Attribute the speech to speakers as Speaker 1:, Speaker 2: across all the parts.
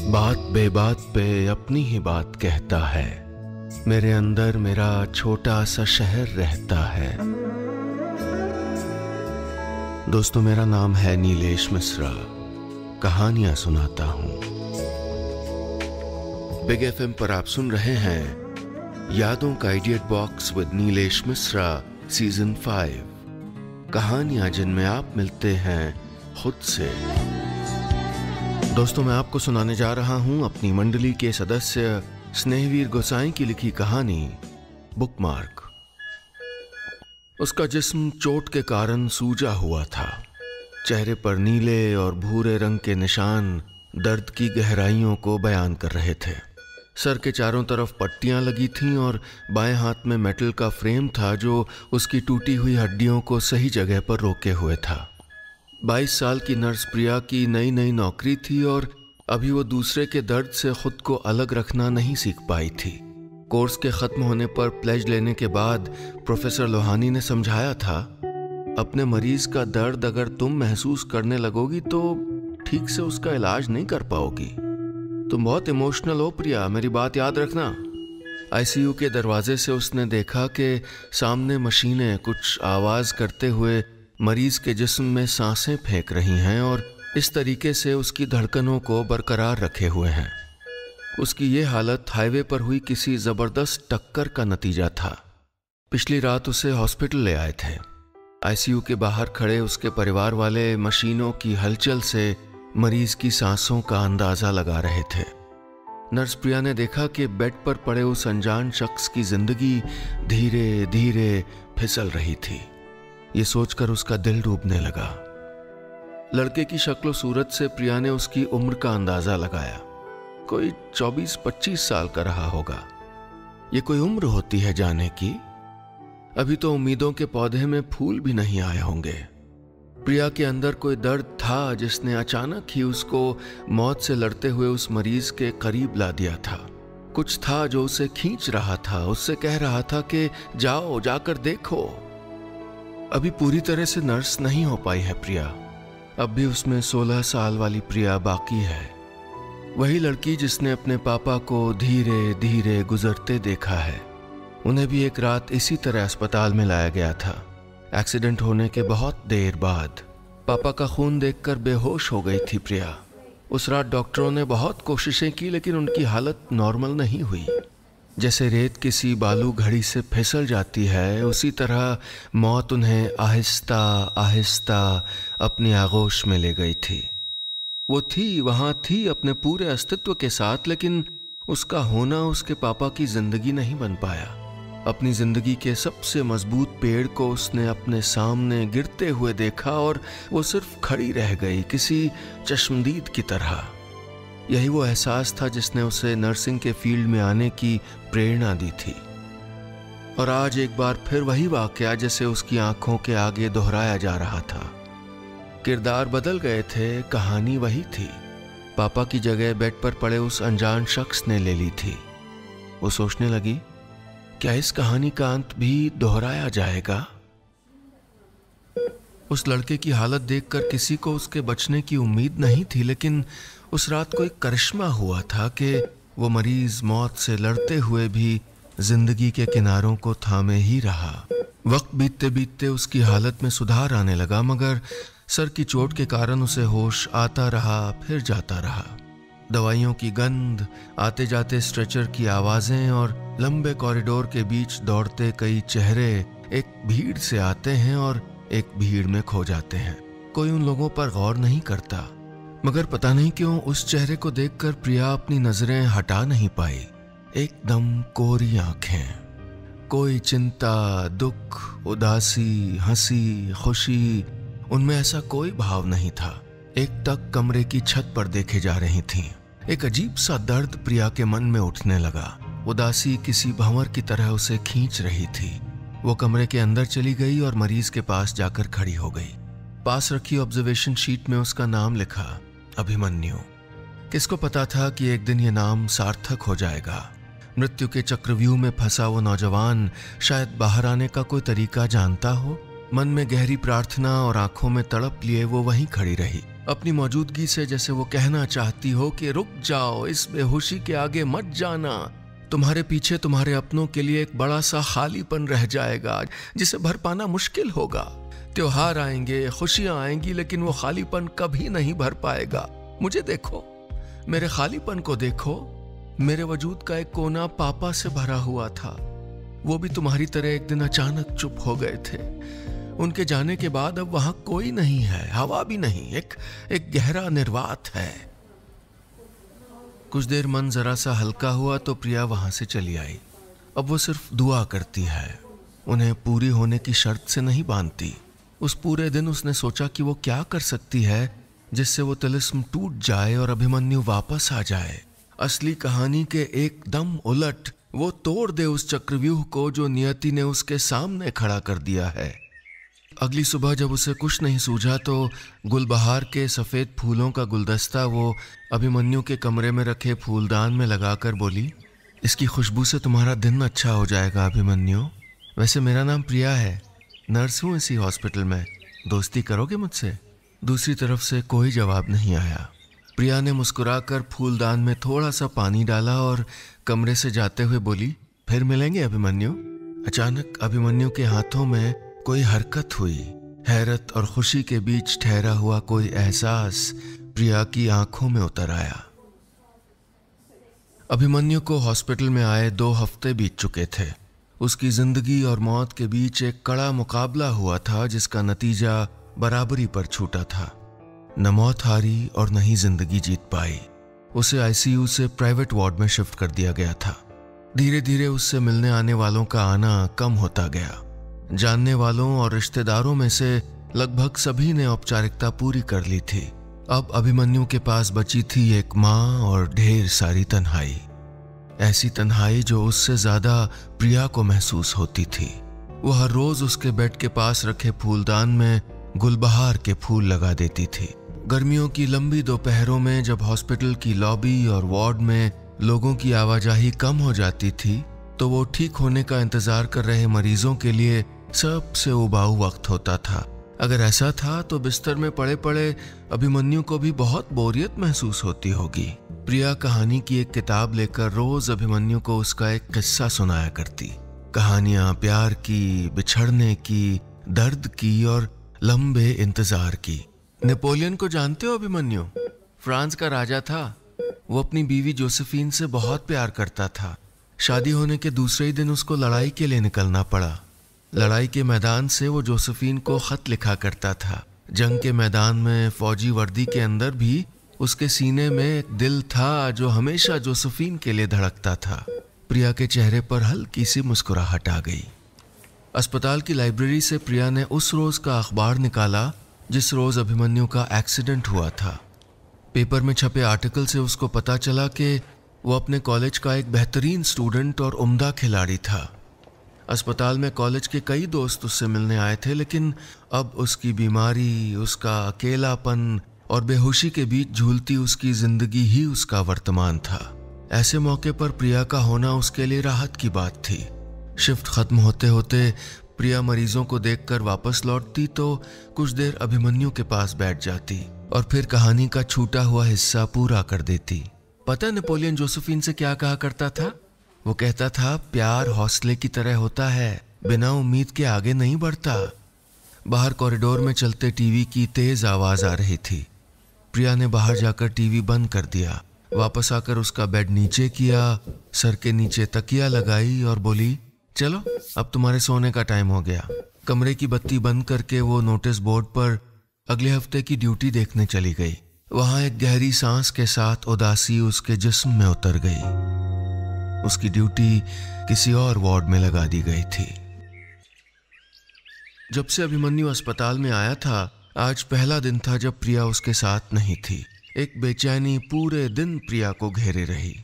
Speaker 1: बात बेबात पे अपनी ही बात कहता है, मेरे अंदर मेरा छोटा सा शहर रहता है। दोस्तों, मेरा नाम है नीलेश मिश्रा, कहानियां सुनाता हूं। बिग एफएम पर आप सुन रहे हैं यादों का idiot box with Nilesh Mishra season 5, कहानियां जिनमें आप मिलते हैं खुद से। दोस्तों, मैं आपको सुनाने जा रहा हूं अपनी मंडली के सदस्य स्नेहवीर गोसाई की लिखी कहानी बुकमार्क। उसका जिस्म चोट के कारण सूजा हुआ था। चेहरे पर नीले और भूरे रंग के निशान दर्द की गहराइयों को बयान कर रहे थे। सर के चारों तरफ पट्टियां लगी थीं और बाएं हाथ में मेटल का फ्रेम था जो उसकी टूटी हुई हड्डियों को सही जगह पर रोके हुए था। 22 साल की नर्स प्रिया की नई नई नौकरी थी और अभी वो दूसरे के दर्द से खुद को अलग रखना नहीं सीख पाई थी। कोर्स के खत्म होने पर प्लेज लेने के बाद प्रोफेसर लोहानी ने समझाया था, अपने मरीज का दर्द अगर तुम महसूस करने लगोगी तो ठीक से उसका इलाज नहीं कर पाओगी। तुम बहुत इमोशनल हो प्रिया, मेरी बात याद रखना। आईसीयू के दरवाजे से उसने देखा कि सामने मशीनें कुछ आवाज करते हुए मरीज के जिस्म में सांसें फेंक रही हैं और इस तरीके से उसकी धड़कनों को बरकरार रखे हुए हैं। उसकी ये हालत हाईवे पर हुई किसी जबरदस्त टक्कर का नतीजा था। पिछली रात उसे हॉस्पिटल ले आए थे। आईसीयू के बाहर खड़े उसके परिवार वाले मशीनों की हलचल से मरीज की सांसों का अंदाजा लगा रहे थे। नर्स प्रिया ने देखा कि बेड पर पड़े उस अनजान शख्स की जिंदगी धीरे धीरे फिसल रही थी। ये सोचकर उसका दिल डूबने लगा। लड़के की शक्ल सूरत से प्रिया ने उसकी उम्र का अंदाजा लगाया। कोई 24-25 साल का रहा होगा। ये कोई उम्र होती है जाने की? अभी तो उम्मीदों के पौधे में फूल भी नहीं आए होंगे। प्रिया के अंदर कोई दर्द था जिसने अचानक ही उसको मौत से लड़ते हुए उस मरीज के करीब ला दिया था। कुछ था जो उसे खींच रहा था, उससे कह रहा था कि जाओ, जाकर देखो। अभी पूरी तरह से नर्स नहीं हो पाई है प्रिया। अब भी उसमें 16 साल वाली प्रिया बाकी है। वही लड़की जिसने अपने पापा को धीरे धीरे गुजरते देखा है। उन्हें भी एक रात इसी तरह अस्पताल में लाया गया था। एक्सीडेंट होने के बहुत देर बाद पापा का खून देखकर बेहोश हो गई थी प्रिया। उस रात डॉक्टरों ने बहुत कोशिशें की लेकिन उनकी हालत नॉर्मल नहीं हुई। जैसे रेत किसी बालू घड़ी से फिसल जाती है, उसी तरह मौत उन्हें आहिस्ता आहिस्ता अपनी आगोश में ले गई थी। वो वहां थी अपने पूरे अस्तित्व के साथ, लेकिन उसका होना उसके पापा की जिंदगी नहीं बन पाया। अपनी जिंदगी के सबसे मजबूत पेड़ को उसने अपने सामने गिरते हुए देखा और वो सिर्फ खड़ी रह गई किसी चश्मदीद की तरह। यही वो एहसास था जिसने उसे नर्सिंग के फील्ड में आने की प्रेरणा दी थी। और आज एक बार फिर वही वाकया जैसे उसकी आंखों के आगे दोहराया जा रहा था। किरदार बदल गए थे, कहानी वही थी। पापा की जगह बेड पर पड़े उस अनजान शख्स ने ले ली थी। वो सोचने लगी, क्या इस कहानी का अंत भी दोहराया जाएगा? उस लड़के की हालत देखकर किसी को उसके बचने की उम्मीद नहीं थी, लेकिन उस रात कोई करिश्मा हुआ था कि वो मरीज मौत से लड़ते हुए भी जिंदगी के किनारों को थामे ही रहा। वक्त बीतते बीतते उसकी हालत में सुधार आने लगा, मगर सर की चोट के कारण उसे होश आता रहा फिर जाता रहा। दवाइयों की गंध, आते जाते स्ट्रेचर की आवाजें और लंबे कॉरिडोर के बीच दौड़ते कई चेहरे एक भीड़ से आते हैं और एक भीड़ में खो जाते हैं। कोई उन लोगों पर गौर नहीं करता, मगर पता नहीं क्यों उस चेहरे को देखकर प्रिया अपनी नजरें हटा नहीं पाई। एकदम कोरी आंखें, कोई चिंता, दुख, उदासी, हंसी, खुशी, उनमें ऐसा कोई भाव नहीं था। एक तक कमरे की छत पर देखे जा रही थीं। एक अजीब सा दर्द प्रिया के मन में उठने लगा। उदासी किसी भंवर की तरह उसे खींच रही थी। वो कमरे के अंदर चली गई और मरीज के पास जाकर खड़ी हो गई। पास रखी ऑब्जर्वेशन शीट में उसका नाम लिखा, अभिमन्यु। किसको पता था कि एक दिन ये नाम सार्थक हो जाएगा। मृत्यु के चक्रव्यूह में फंसा वो नौजवान शायद बाहर आने का कोई तरीका जानता हो। मन में गहरी प्रार्थना और आंखों में तड़प लिए वो वहीं खड़ी रही। अपनी मौजूदगी से जैसे वो कहना चाहती हो कि रुक जाओ, इस बेहोशी के आगे मत जाना। तुम्हारे पीछे तुम्हारे अपनों के लिए एक बड़ा सा खालीपन रह जाएगा जिसे भर पाना मुश्किल होगा। त्योहार आएंगे, खुशियां आएंगी, लेकिन वो खालीपन कभी नहीं भर पाएगा। मुझे देखो, मेरे खालीपन को देखो। मेरे वजूद का एक कोना पापा से भरा हुआ था। वो भी तुम्हारी तरह एक दिन अचानक चुप हो गए थे। उनके जाने के बाद अब वहां कोई नहीं है, हवा भी नहीं, एक गहरा निर्वात है। कुछ देर मन जरा सा हल्का हुआ तो प्रिया वहां से चली आई। अब वो सिर्फ दुआ करती है, उन्हें पूरी होने की शर्त से नहीं बांधती। उस पूरे दिन उसने सोचा कि वो क्या कर सकती है जिससे वो तिलिस्म टूट जाए और अभिमन्यु वापस आ जाए। असली कहानी के एकदम उलट वो तोड़ दे उस चक्रव्यूह को जो नियति ने उसके सामने खड़ा कर दिया है। अगली सुबह जब उसे कुछ नहीं सूझा तो गुलबहार के सफ़ेद फूलों का गुलदस्ता वो अभिमन्यु के कमरे में रखे फूलदान में लगाकर बोली, इसकी खुशबू से तुम्हारा दिन अच्छा हो जाएगा अभिमन्यु। वैसे मेरा नाम प्रिया है, नर्स हूँ इसी हॉस्पिटल में, दोस्ती करोगे मुझसे? दूसरी तरफ से कोई जवाब नहीं आया। प्रिया ने मुस्कुराकर फूलदान में थोड़ा सा पानी डाला और कमरे से जाते हुए बोली, फिर मिलेंगे अभिमन्यु। अचानक अभिमन्यु के हाथों में कोई हरकत हुई। हैरत और खुशी के बीच ठहरा हुआ कोई एहसास प्रिया की आंखों में उतर आया। अभिमन्यु को हॉस्पिटल में आए 2 हफ्ते बीत चुके थे। उसकी जिंदगी और मौत के बीच एक कड़ा मुकाबला हुआ था जिसका नतीजा बराबरी पर छूटा था। न मौत हारी और न ही जिंदगी जीत पाई। उसे आईसीयू से प्राइवेट वार्ड में शिफ्ट कर दिया गया था। धीरे धीरे उससे मिलने आने वालों का आना कम होता गया। जानने वालों और रिश्तेदारों में से लगभग सभी ने औपचारिकता पूरी कर ली थी। अब अभिमन्यु के पास बची थी एक माँ और ढेर सारी तन्हाई। ऐसी तन्हाई जो उससे ज्यादा प्रिया को महसूस होती थी। वो हर रोज उसके बेड के पास रखे फूलदान में गुलबहार के फूल लगा देती थी। गर्मियों की लंबी दोपहरों में जब हॉस्पिटल की लॉबी और वार्ड में लोगों की आवाजाही कम हो जाती थी तो वो ठीक होने का इंतजार कर रहे मरीजों के लिए सबसे उबाऊ वक्त होता था। अगर ऐसा था तो बिस्तर में पड़े पड़े अभिमन्यु को भी बहुत बोरियत महसूस होती होगी। प्रिया कहानी की एक किताब लेकर रोज अभिमन्यु को उसका एक किस्सा सुनाया करती। कहानियां प्यार की, बिछड़ने की, दर्द की और लंबे इंतजार की। नेपोलियन को जानते हो अभिमन्यु? फ्रांस का राजा था। वो अपनी बीवी जोसेफीन से बहुत प्यार करता था। शादी होने के दूसरे ही दिन उसको लड़ाई के लिए निकलना पड़ा। लड़ाई के मैदान से वो जोसेफीन को खत लिखा करता था। जंग के मैदान में फौजी वर्दी के अंदर भी उसके सीने में एक दिल था जो हमेशा जोसेफीन के लिए धड़कता था। प्रिया के चेहरे पर हल्की सी मुस्कुराहट आ गई। अस्पताल की लाइब्रेरी से प्रिया ने उस रोज का अखबार निकाला जिस रोज अभिमन्यु का एक्सीडेंट हुआ था। पेपर में छपे आर्टिकल से उसको पता चला कि वो अपने कॉलेज का एक बेहतरीन स्टूडेंट और उम्दा खिलाड़ी था। अस्पताल में कॉलेज के कई दोस्त उससे मिलने आए थे, लेकिन अब उसकी बीमारी, उसका अकेलापन और बेहोशी के बीच झूलती उसकी जिंदगी ही उसका वर्तमान था। ऐसे मौके पर प्रिया का होना उसके लिए राहत की बात थी। शिफ्ट खत्म होते होते प्रिया मरीजों को देखकर वापस लौटती तो कुछ देर अभिमन्यु के पास बैठ जाती और फिर कहानी का छूटा हुआ हिस्सा पूरा कर देती। पता नेपोलियन जोसेफीन से क्या कहा करता था? वो कहता था, प्यार हौसले की तरह होता है, बिना उम्मीद के आगे नहीं बढ़ता। बाहर कॉरिडोर में चलते टीवी की तेज आवाज आ रही थी। प्रिया ने बाहर जाकर टीवी बंद कर दिया। वापस आकर उसका बेड नीचे किया, सर के नीचे तकिया लगाई और बोली, चलो अब तुम्हारे सोने का टाइम हो गया। कमरे की बत्ती बंद करके वो नोटिस बोर्ड पर अगले हफ्ते की ड्यूटी देखने चली गई। वहां एक गहरी सांस के साथ उदासी उसके जिस्म में उतर गई। उसकी ड्यूटी किसी और वार्ड में लगा दी गई थी। जब से अभिमन्यु अस्पताल में आया था, आज पहला दिन था जब प्रिया उसके साथ नहीं थी। एक बेचैनी पूरे दिन प्रिया को घेरे रही।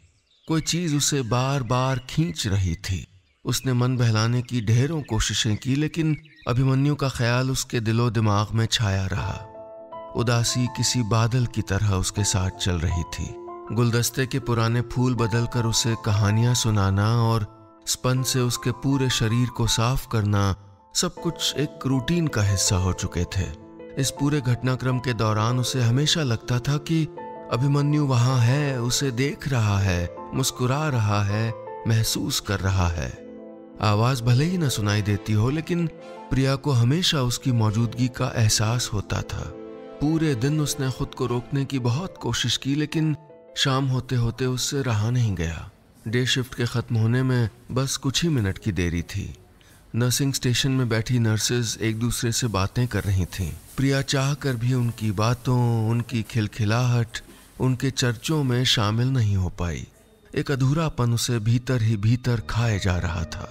Speaker 1: कोई चीज उसे बार बार खींच रही थी। उसने मन बहलाने की ढेरों कोशिशें की, लेकिन अभिमन्यु का ख्याल उसके दिलो दिमाग में छाया रहा। उदासी किसी बादल की तरह उसके साथ चल रही थी। गुलदस्ते के पुराने फूल बदलकर उसे कहानियां सुनाना और स्पंज से उसके पूरे शरीर को साफ करना, सब कुछ एक रूटीन का हिस्सा हो चुके थे। इस पूरे घटनाक्रम के दौरान उसे हमेशा लगता था कि अभिमन्यु वहां है, उसे देख रहा है, मुस्कुरा रहा है, महसूस कर रहा है। आवाज भले ही न सुनाई देती हो, लेकिन प्रिया को हमेशा उसकी मौजूदगी का एहसास होता था। पूरे दिन उसने खुद को रोकने की बहुत कोशिश की, लेकिन शाम होते होते उससे रहा नहीं गया। डे शिफ्ट के खत्म होने में बस कुछ ही मिनट की देरी थी। नर्सिंग स्टेशन में बैठी नर्सेज एक दूसरे से बातें कर रही थीं। प्रिया चाह कर भी उनकी बातों, उनकी खिलखिलाहट, उनके चर्चों में शामिल नहीं हो पाई। एक अधूरापन उसे भीतर ही भीतर खाए जा रहा था।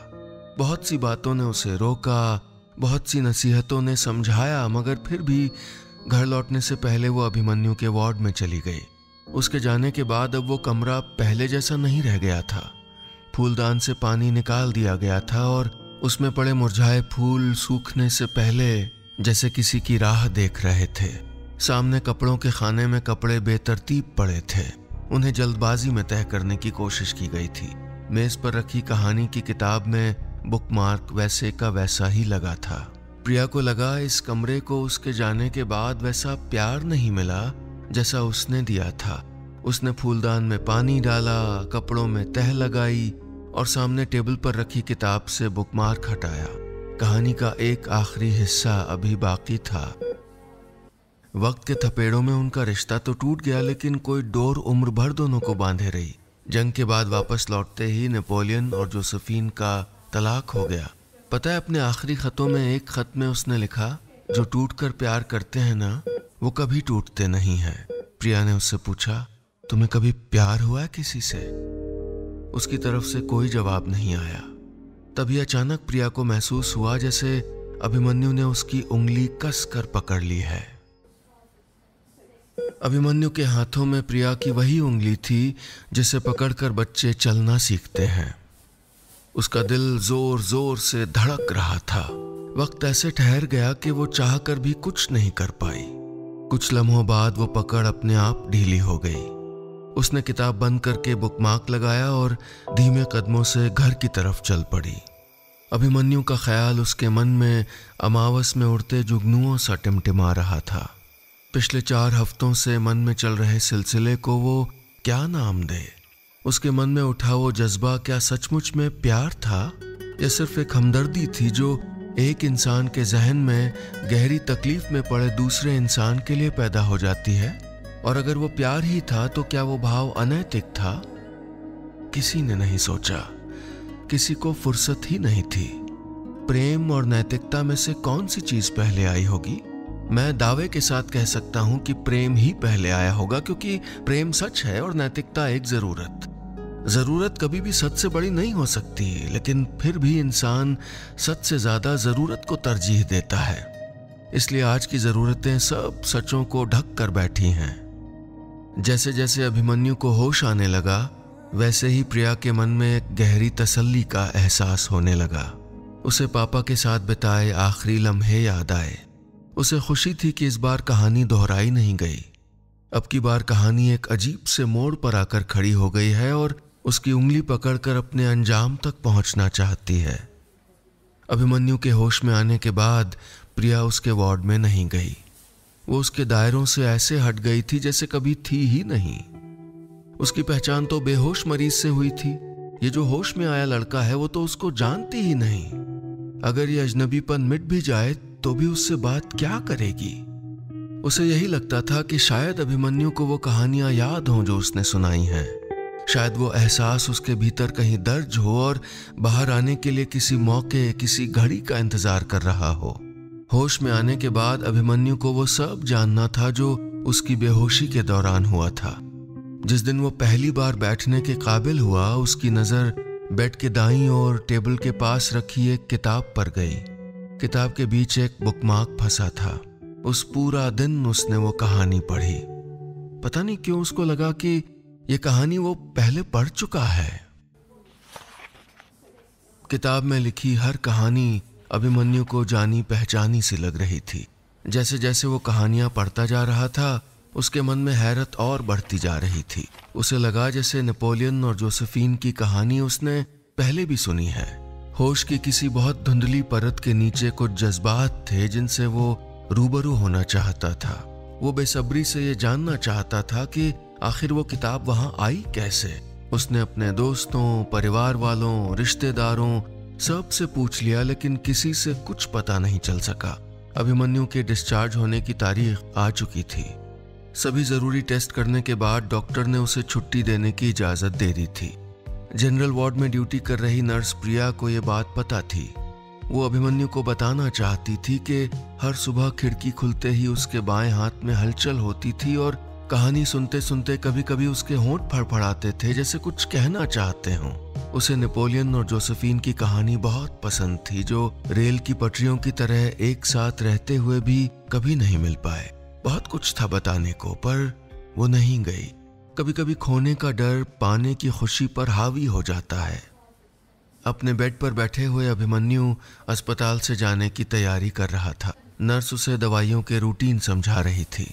Speaker 1: बहुत सी बातों ने उसे रोका, बहुत सी नसीहतों ने समझाया, मगर फिर भी घर लौटने से पहले वो अभिमन्यु के वार्ड में चली गई। उसके जाने के बाद अब वो कमरा पहले जैसा नहीं रह गया था। फूलदान से पानी निकाल दिया गया था और उसमें पड़े मुरझाए फूल सूखने से पहले जैसे किसी की राह देख रहे थे। सामने कपड़ों के खाने में कपड़े बेतरतीब पड़े थे। उन्हें जल्दबाजी में तह करने की कोशिश की गई थी। मेज पर रखी कहानी की किताब में बुकमार्क वैसे का वैसा ही लगा था। प्रिया को लगा इस कमरे को उसके जाने के बाद वैसा प्यार नहीं मिला जैसा उसने दिया था। उसने फूलदान में पानी डाला, कपड़ों में तह लगाई और सामने टेबल पर रखी किताब से बुकमार्क हटाया। कहानी का एक आखिरी हिस्सा अभी बाकी था। वक्त के थपेड़ों में उनका रिश्ता तो टूट गया, लेकिन कोई डोर उम्र भर दोनों को बांधे रही। जंग के बाद वापस लौटते ही नेपोलियन और जोसेफीन का तलाक हो गया। पता है, अपने आखिरी खतों में एक खत में उसने लिखा, जो टूटकर प्यार करते हैं ना, वो कभी टूटते नहीं हैं। प्रिया ने उससे पूछा, तुम्हें कभी प्यार हुआ है किसी से? उसकी तरफ से कोई जवाब नहीं आया। तभी अचानक प्रिया को महसूस हुआ जैसे अभिमन्यु ने उसकी उंगली कस कर पकड़ ली है। अभिमन्यु के हाथों में प्रिया की वही उंगली थी जिसे पकड़कर बच्चे चलना सीखते हैं। उसका दिल जोर जोर से धड़क रहा था। वक्त ऐसे ठहर गया कि वो चाहकर भी कुछ नहीं कर पाई। कुछ लम्हों बाद वो पकड़ अपने आप ढीली हो गई। उसने किताब बंद करके बुकमार्क लगाया और धीमे कदमों से घर की तरफ चल पड़ी। अभिमन्यु का ख्याल उसके मन में अमावस में उड़ते जुगनुओं सा टिमटिमा रहा था। पिछले 4 हफ्तों से मन में चल रहे सिलसिले को वो क्या नाम दे? उसके मन में उठा वो जज्बा क्या सचमुच में प्यार था या सिर्फ एक हमदर्दी थी जो एक इंसान के जहन में गहरी तकलीफ में पड़े दूसरे इंसान के लिए पैदा हो जाती है? और अगर वो प्यार ही था तो क्या वो भाव अनैतिक था? किसी ने नहीं सोचा, किसी को फुर्सत ही नहीं थी। प्रेम और नैतिकता में से कौन सी चीज पहले आई होगी? मैं दावे के साथ कह सकता हूं कि प्रेम ही पहले आया होगा, क्योंकि प्रेम सच है और नैतिकता एक जरूरत कभी भी सच से बड़ी नहीं हो सकती, लेकिन फिर भी इंसान सच से ज्यादा जरूरत को तरजीह देता है। इसलिए आज की जरूरतें सब सचों को ढक कर बैठी हैं। जैसे जैसे अभिमन्यु को होश आने लगा, वैसे ही प्रिया के मन में एक गहरी तसल्ली का एहसास होने लगा। उसे पापा के साथ बिताए आखिरी लम्हे याद आए। उसे खुशी थी कि इस बार कहानी दोहराई नहीं गई। अब की बार कहानी एक अजीब से मोड़ पर आकर खड़ी हो गई है और उसकी उंगली पकड़कर अपने अंजाम तक पहुंचना चाहती है। अभिमन्यु के होश में आने के बाद प्रिया उसके वार्ड में नहीं गई। वो उसके दायरों से ऐसे हट गई थी जैसे कभी थी ही नहीं। उसकी पहचान तो बेहोश मरीज से हुई थी। ये जो होश में आया लड़का है वो तो उसको जानती ही नहीं। अगर ये अजनबीपन मिट भी जाए तो भी उससे बात क्या करेगी? उसे यही लगता था कि शायद अभिमन्यु को वो कहानियां याद हों जो उसने सुनाई हैं। शायद वो एहसास उसके भीतर कहीं दर्ज हो और बाहर आने के लिए किसी मौके, किसी घड़ी का इंतजार कर रहा हो। होश में आने के बाद अभिमन्यु को वो सब जानना था जो उसकी बेहोशी के दौरान हुआ था। जिस दिन वो पहली बार बैठने के काबिल हुआ, उसकी नजर बेड के दाईं ओर टेबल के पास रखी एक किताब पर गई। किताब के बीच एक बुकमार्क फंसा था। उस पूरा दिन उसने वो कहानी पढ़ी। पता नहीं क्यों उसको लगा कि ये कहानी वो पहले पढ़ चुका है। किताब में लिखी हर कहानी अभिमन्यु को जानी पहचानी सी लग रही थी। जैसे जैसे वो कहानियां पढ़ता जा रहा था, उसके मन में हैरत और बढ़ती जा रही थी। उसे लगा जैसे नेपोलियन और जोसेफीन की कहानी उसने पहले भी सुनी है। होश की किसी बहुत धुंधली परत के नीचे कुछ जज्बात थे जिनसे वो रूबरू होना चाहता था। वो बेसब्री से ये जानना चाहता था कि आखिर वो किताब वहां आई कैसे। उसने अपने दोस्तों, परिवार वालों, रिश्तेदारों सब से पूछ लिया, लेकिन किसी से कुछ पता नहीं चल सका। अभिमन्यु के डिस्चार्ज होने की तारीख आ चुकी थी। सभी जरूरी टेस्ट करने के बाद डॉक्टर ने उसे छुट्टी देने की इजाजत दे दी थी। जनरल वार्ड में ड्यूटी कर रही नर्स प्रिया को ये बात पता थी। वो अभिमन्यु को बताना चाहती थी कि हर सुबह खिड़की खुलते ही उसके बाएं हाथ में हलचल होती थी और कहानी सुनते सुनते कभी कभी उसके होंठ फड़फड़ाते थे, जैसे कुछ कहना चाहते हों। उसे नेपोलियन और जोसेफीन की कहानी बहुत पसंद थी, जो रेल की पटरियों की तरह एक साथ रहते हुए भी कभी नहीं मिल पाए। बहुत कुछ था बताने को, पर वो नहीं गई। कभी कभी खोने का डर पाने की खुशी पर हावी हो जाता है। अपने बेड पर बैठे हुए अभिमन्यु अस्पताल से जाने की तैयारी कर रहा था। नर्स उसे दवाइयों के रूटीन समझा रही थी।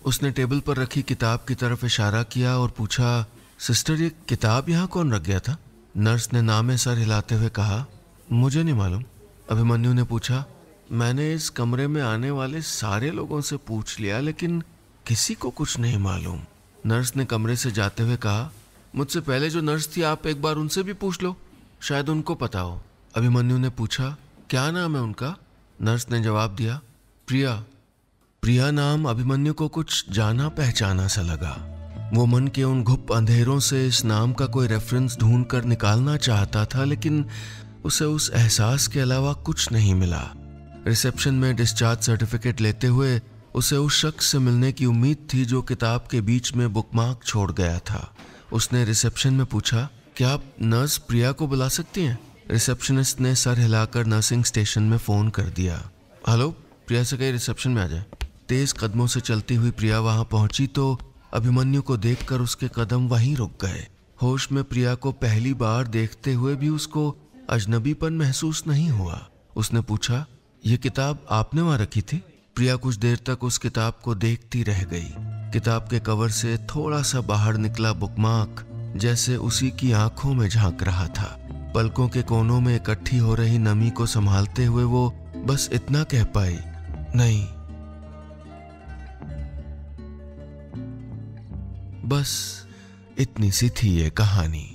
Speaker 1: उसने टेबल पर रखी किताब की तरफ इशारा किया और पूछा, सिस्टर ये किताब यहाँ कौन रख गया था? नर्स ने नामे सर हिलाते हुए कहा, मुझे नहीं मालूम। अभिमन्यु ने पूछा, मैंने इस कमरे में आने वाले सारे लोगों से पूछ लिया, लेकिन किसी को कुछ नहीं मालूम। नर्स ने कमरे से जाते हुए कहा, मुझसे पहले जो नर्स थी आप एक बार उनसे भी पूछ लो, शायद उनको पता हो। अभिमन्यु ने पूछा, क्या नाम है उनका? नर्स ने जवाब दिया, प्रिया। प्रिया नाम अभिमन्यु को कुछ जाना पहचाना सा लगा। वो मन के उन घुप अंधेरों से इस नाम का कोई रेफरेंस ढूंढ कर निकालना चाहता था, लेकिन उसे उस एहसास के अलावा कुछ नहीं मिला। रिसेप्शन में डिस्चार्ज सर्टिफिकेट लेते हुए उसे उस शख्स से मिलने की उम्मीद थी जो किताब के बीच में बुकमार्क छोड़ गया था। उसने रिसेप्शन में पूछा, क्या आप नर्स प्रिया को बुला सकती हैं? रिसेप्शनिस्ट ने सर हिलाकर नर्सिंग स्टेशन में फोन कर दिया। हेलो, प्रिया से कहीं रिसेप्शन में आ जाए। तेज कदमों से चलती हुई प्रिया वहां पहुंची तो अभिमन्यु को देखकर उसके कदम वहीं रुक गए। होश में प्रिया को पहली बार देखते हुए भी उसको अजनबीपन महसूस नहीं हुआ। उसने पूछा, ये किताब आपने वहां रखी थी? प्रिया कुछ देर तक उस किताब को देखती रह गई। किताब के कवर से थोड़ा सा बाहर निकला बुकमार्क जैसे उसी की आंखों में झांक रहा था। पलकों के कोनों में इकट्ठी हो रही नमी को संभालते हुए वो बस इतना कह पाई, नहीं। बस इतनी सी थी ये कहानी।